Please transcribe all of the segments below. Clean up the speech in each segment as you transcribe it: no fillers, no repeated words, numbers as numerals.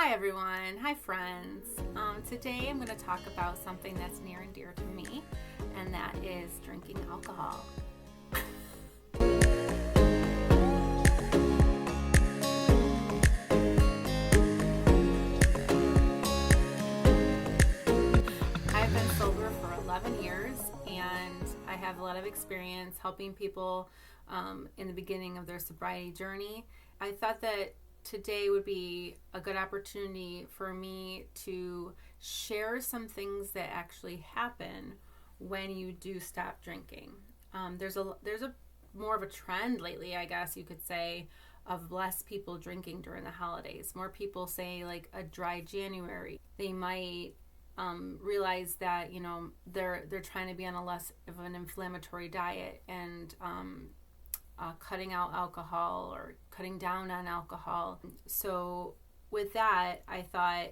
Hi everyone, hi friends. Today I'm going to talk about something that's near and dear to me, and that is drinking alcohol. I've been sober for 11 years, and I have a lot of experience helping people in the beginning of their sobriety journey. I thought that today would be a good opportunity for me to share some things that actually happen when you do stop drinking. There's a more of a trend lately, I guess you could say, of less people drinking during the holidays. More people say like a dry January. They might realize that they're trying to be on a less of an inflammatory diet and cutting out alcohol or cutting down on alcohol. So with that, I thought,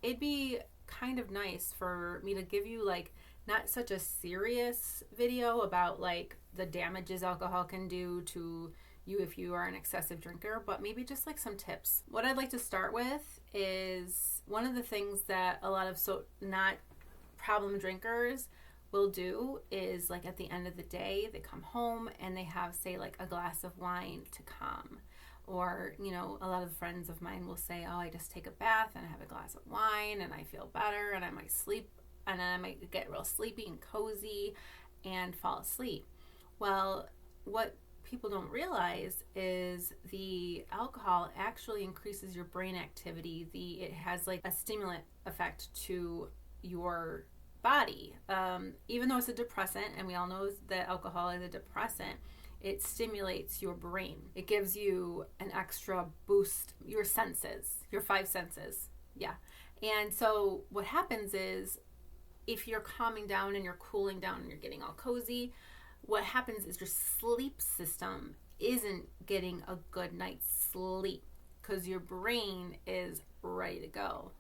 it'd be kind of nice for me to give you like not such a serious video about like the damages alcohol can do to you if you are an excessive drinker, but maybe just like some tips. What I'd like to start with is one of the things that a lot of not problem drinkers will do is like at the end of the day they come home and they have, say, like a glass of wine to calm. Or a lot of friends of mine will say, oh, I just take a bath and I have a glass of wine and I feel better and I might sleep, and then I might get real sleepy and cozy and fall asleep. Well, what people don't realize is the alcohol actually increases your brain activity. It has like a stimulant effect to your body. Even though it's a depressant, and we all know that alcohol is a depressant, it stimulates your brain. It gives you an extra boost, your senses, your five senses. Yeah. And so what happens is if you're calming down and you're cooling down and you're getting all cozy, what happens is your sleep system isn't getting a good night's sleep because your brain is ready to go.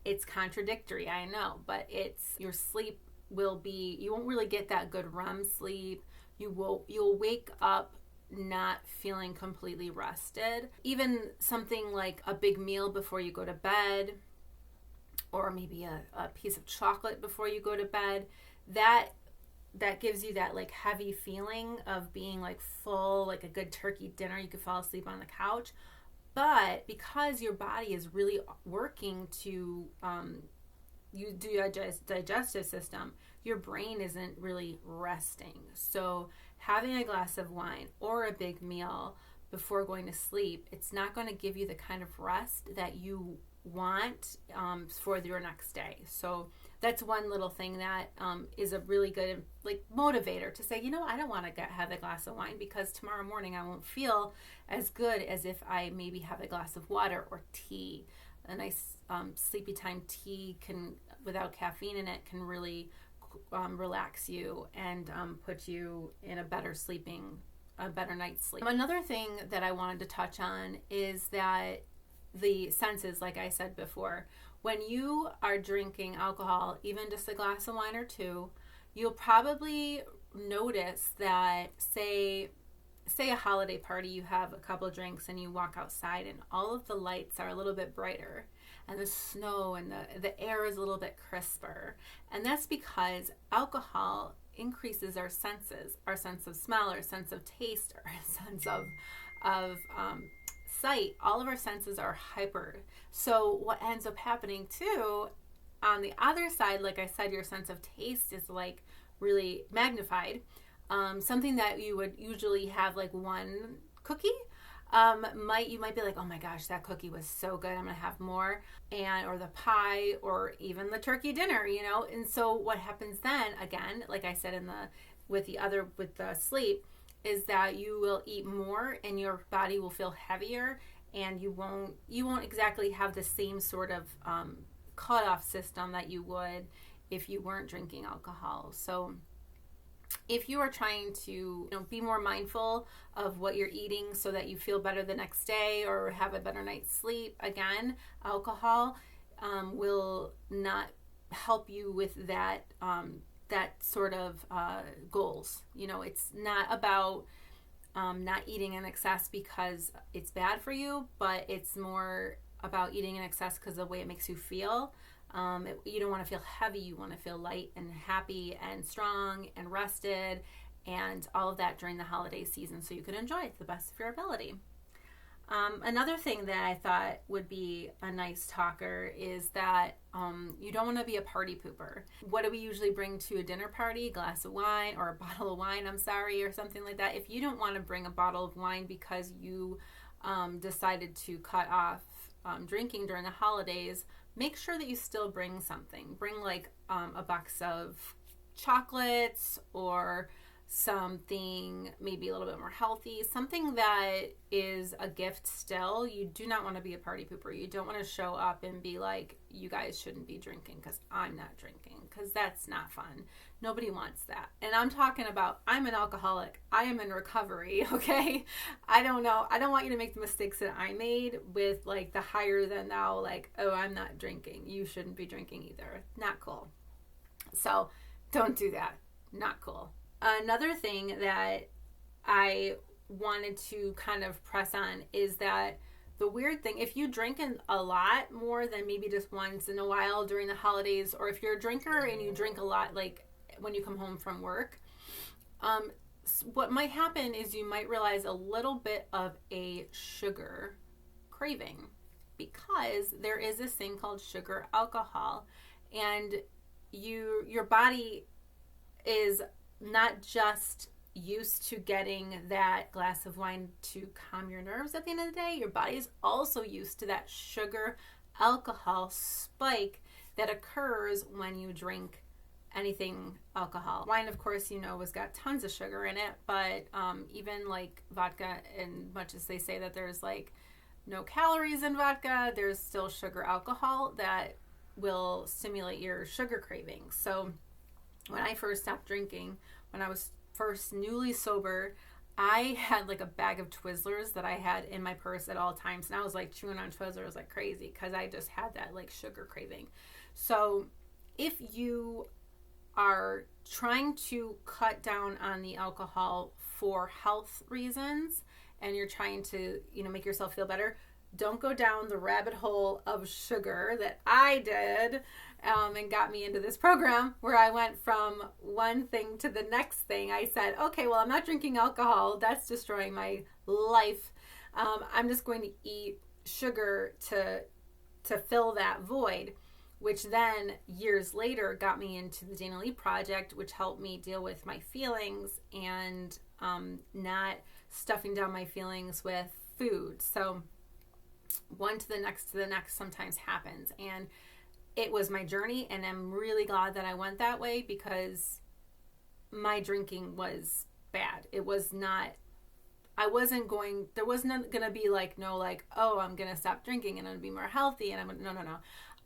It's contradictory, I know, but your sleep will be, you won't really get that good REM sleep. You'll wake up not feeling completely rested. Even something like a big meal before you go to bed, or maybe a piece of chocolate before you go to bed, that gives you that like heavy feeling of being like full, like a good turkey dinner. You could fall asleep on the couch. But because your body is really working to you do your digestive system, your brain isn't really resting. So having a glass of wine or a big meal before going to sleep, it's not going to give you the kind of rest that you want for your next day. So that's one little thing that is a really good like motivator to say, I don't want to have a glass of wine because tomorrow morning I won't feel as good as if I maybe have a glass of water or tea. A nice sleepy time tea without caffeine in it, can really relax you and put you in a better night's sleep. Another thing that I wanted to touch on is that the senses, like I said before, when you are drinking alcohol, even just a glass of wine or two, you'll probably notice that, say a holiday party, you have a couple of drinks and you walk outside and all of the lights are a little bit brighter and the snow and the air is a little bit crisper. And that's because alcohol increases our senses, our sense of smell, our sense of taste, our sense of sight. All of our senses are hypered. So what ends up happening too, on the other side, like I said, your sense of taste is like really magnified. Something that you would usually have like one cookie, you might be like, oh my gosh, that cookie was so good, I'm gonna have more, or the pie, or even the turkey dinner, And so what happens then, again, like I said with the sleep, is that you will eat more and your body will feel heavier, and you won't exactly have the same sort of cutoff system that you would if you weren't drinking alcohol. So if you are trying to be more mindful of what you're eating so that you feel better the next day or have a better night's sleep, again, alcohol will not help you with that sort of goals. It's not about not eating in excess because it's bad for you, but it's more about eating in excess because of the way it makes you feel. You don't want to feel heavy. You want to feel light and happy and strong and rested and all of that during the holiday season so you can enjoy it to the best of your ability. Another thing that I thought would be a nice talker is that you don't want to be a party pooper. What do we usually bring to a dinner party? A glass of wine or a bottle of wine, or something like that. If you don't want to bring a bottle of wine because you decided to cut off drinking during the holidays, make sure that you still bring something. Bring like a box of chocolates or something maybe a little bit more healthy, something that is a gift still. You do not want to be a party pooper. You don't want to show up and be like, you guys shouldn't be drinking because I'm not drinking, because that's not fun. Nobody wants that. And I'm talking about, I'm an alcoholic. I am in recovery, okay? I don't know. I don't want you to make the mistakes that I made with like the higher than thou, like, oh, I'm not drinking. You shouldn't be drinking either. Not cool. So don't do that. Not cool. Another thing that I wanted to kind of press on is that the weird thing, if you drink a lot more than maybe just once in a while during the holidays, or if you're a drinker and you drink a lot like when you come home from work, what might happen is you might realize a little bit of a sugar craving, because there is this thing called sugar alcohol, and your body is not just used to getting that glass of wine to calm your nerves at the end of the day. Your body is also used to that sugar alcohol spike that occurs when you drink anything alcohol. Wine, of course, has got tons of sugar in it, but even like vodka, and much as they say that there's like no calories in vodka, there's still sugar alcohol that will stimulate your sugar cravings. So when I first stopped drinking, when I was first newly sober, I had like a bag of Twizzlers that I had in my purse at all times. And I was like chewing on Twizzlers like crazy because I just had that like sugar craving. So if you are trying to cut down on the alcohol for health reasons and you're trying to, make yourself feel better, don't go down the rabbit hole of sugar that I did and got me into this program where I went from one thing to the next thing. I said, okay, well, I'm not drinking alcohol. That's destroying my life. I'm just going to eat sugar to fill that void, which then years later got me into the Dana Lee Project, which helped me deal with my feelings and not stuffing down my feelings with food. So one to the next sometimes happens. And it was my journey, and I'm really glad that I went that way, because my drinking was bad. It was not, there wasn't going to be like, no, like, oh, I'm going to stop drinking and I'm going to be more healthy. And no.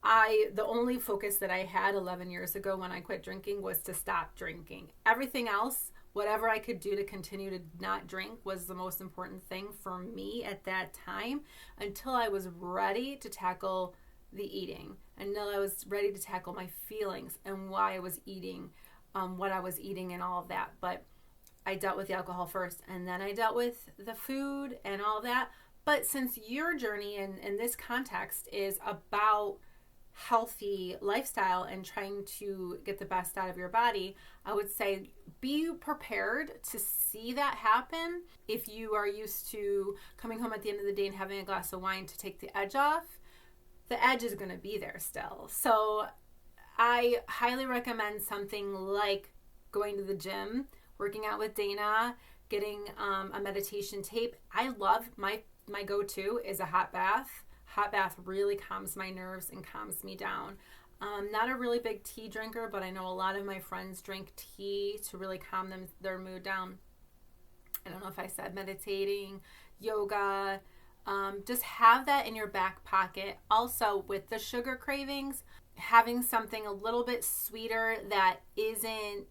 The only focus that I had 11 years ago when I quit drinking was to stop drinking. Everything else, whatever I could do to continue to not drink, was the most important thing for me at that time, until I was ready to tackle the eating, until I was ready to tackle my feelings and why I was eating, what I was eating and all of that. But I dealt with the alcohol first, and then I dealt with the food and all that. But since your journey in this context is about healthy lifestyle and trying to get the best out of your body, I would say be prepared to see that happen. If you are used to coming home at the end of the day and having a glass of wine to take the edge off, the edge is going to be there still. So I highly recommend something like going to the gym, working out with Dana, getting a meditation tape. I love my go-to is a hot bath. Hot bath really calms my nerves and calms me down. Not a really big tea drinker, but I know a lot of my friends drink tea to really calm their mood down. I don't know if I said meditating, yoga. Just have that in your back pocket. Also, with the sugar cravings, having something a little bit sweeter that isn't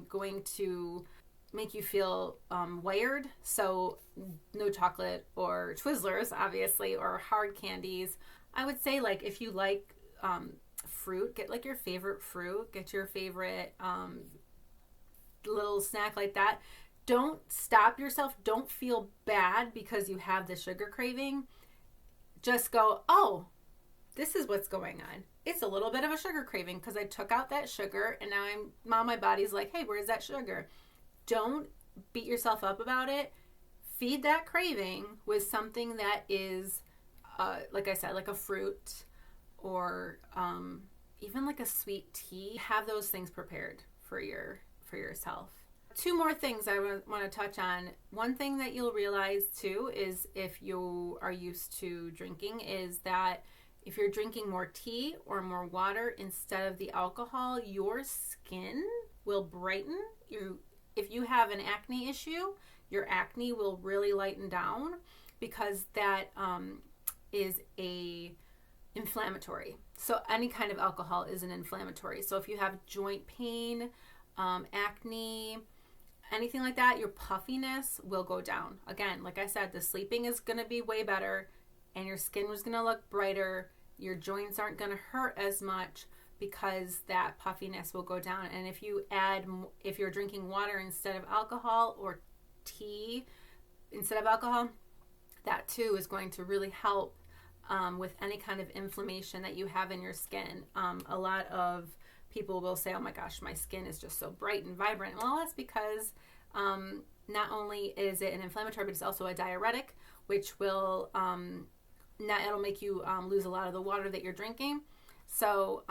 going to make you feel wired. So no chocolate or Twizzlers, obviously, or hard candies. I would say, like, if you like fruit, get like your favorite fruit, get your favorite little snack like that. don't stop yourself. Don't feel bad because you have the sugar craving. Just go, oh, this is what's going on. It's a little bit of a sugar craving because I took out that sugar and now my body's like, hey, where's that sugar? Don't beat yourself up about it. Feed that craving with something that is, like I said, like a fruit or even like a sweet tea. Have those things prepared for yourself. Two more things I want to touch on. One thing that you'll realize too is if you are used to drinking is that if you're drinking more tea or more water instead of the alcohol, your skin will brighten. If you have an acne issue, your acne will really lighten down because that is a inflammatory. So any kind of alcohol is an inflammatory. So if you have joint pain, acne, anything like that, your puffiness will go down. Again, like I said, the sleeping is going to be way better and your skin was going to look brighter. Your joints aren't going to hurt as much because that puffiness will go down. And if you're drinking water instead of alcohol or tea instead of alcohol, that too is going to really help with any kind of inflammation that you have in your skin. A lot of people will say, oh my gosh, my skin is just so bright and vibrant. Well, that's because not only is it an inflammatory, but it's also a diuretic, which will it'll make you lose a lot of the water that you're drinking. So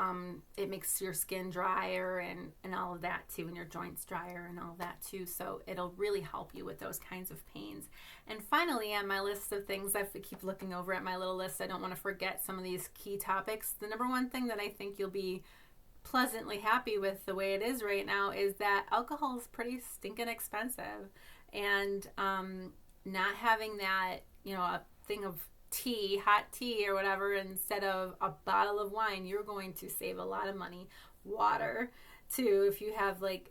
it makes your skin drier and all of that too, and your joints drier and all of that too. So it'll really help you with those kinds of pains. And finally, on my list of things, I keep looking over at my little list. I don't want to forget some of these key topics. The number one thing that I think you'll be pleasantly happy with the way it is right now is that alcohol is pretty stinking expensive. And not having that, a thing of tea, hot tea or whatever, instead of a bottle of wine, you're going to save a lot of money. Water too, if you have like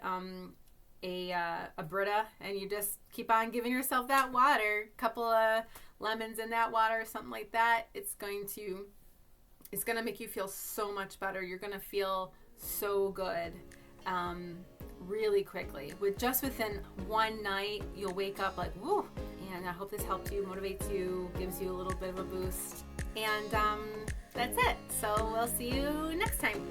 a Brita and you just keep on giving yourself that water, couple of lemons in that water, something like that, it's going to make you feel so much better. You're going to feel so good really quickly. Within one night, you'll wake up like, woo. And I hope this helped you, motivates you, gives you a little bit of a boost. And that's it. So we'll see you next time.